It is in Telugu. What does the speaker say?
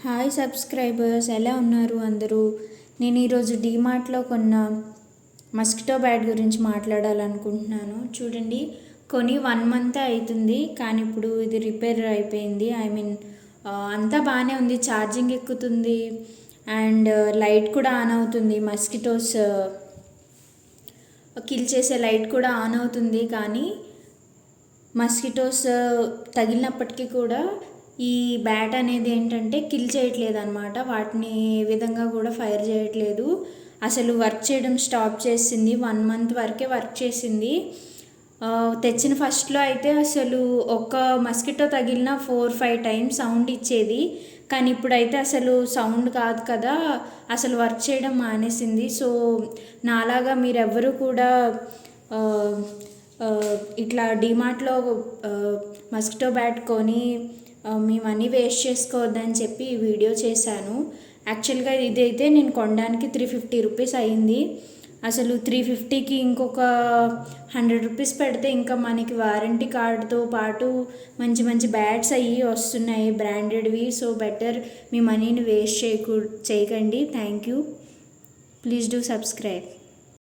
హాయ్ సబ్స్క్రైబర్స్, ఎలా ఉన్నారు అందరూ? నేను ఈరోజు డీమార్ట్లో కొన్న మస్కిటో బ్యాట్ గురించి మాట్లాడాలనుకుంటున్నాను. చూడండి, కొని 1 మంత్ అవుతుంది, కానీ ఇప్పుడు ఇది రిపేర్ అయిపోయింది. అంతా బాగానే ఉంది. ఛార్జింగ్ ఎక్కుతుంది అండ్ లైట్ కూడా ఆన్ అవుతుంది. మస్కిటోస్ కిల్ చేసే లైట్ కూడా ఆన్ అవుతుంది, కానీ మస్కిటోస్ తగిలినప్పటికీ కూడా ఈ బ్యాట్ అనేది ఏంటంటే కిల్ చేయట్లేదు అనమాట. వాటిని ఏ విధంగా కూడా ఫైర్ చేయట్లేదు. అసలు వర్క్ చేయడం స్టాప్ చేసింది. 1 మంత్ వరకే వర్క్ చేసింది. తెచ్చిన ఫస్ట్లో అయితే అసలు ఒక్క మస్కిటో తగిలిన 4-5 టైమ్స్ సౌండ్ ఇచ్చేది, కానీ ఇప్పుడైతే అసలు సౌండ్ కాదు కదా, అసలు వర్క్ చేయడం మానేసింది. సో నాలాగా మీరెవ్వరూ కూడా ఇట్లా డీమార్ట్లో మస్కిటో బ్యాట్ కొని మీ మనీ వేస్ట్ చేసుకోవద్దని చెప్పి ఈ వీడియో చేశాను. యాక్చువల్గా ఇదైతే నేను కొనడానికి 350 రూపీస్ అయింది. అసలు 350కి ఇంకొక 100 రూపీస్ పెడితే ఇంకా మనకి వారంటీ కార్డుతో పాటు మంచి మంచి బ్యాట్స్ అవి వస్తున్నాయి, బ్రాండెడ్వి. సో బెటర్ మీ మనీని వేస్ట్ చేయకండి. Thank you. Please do subscribe.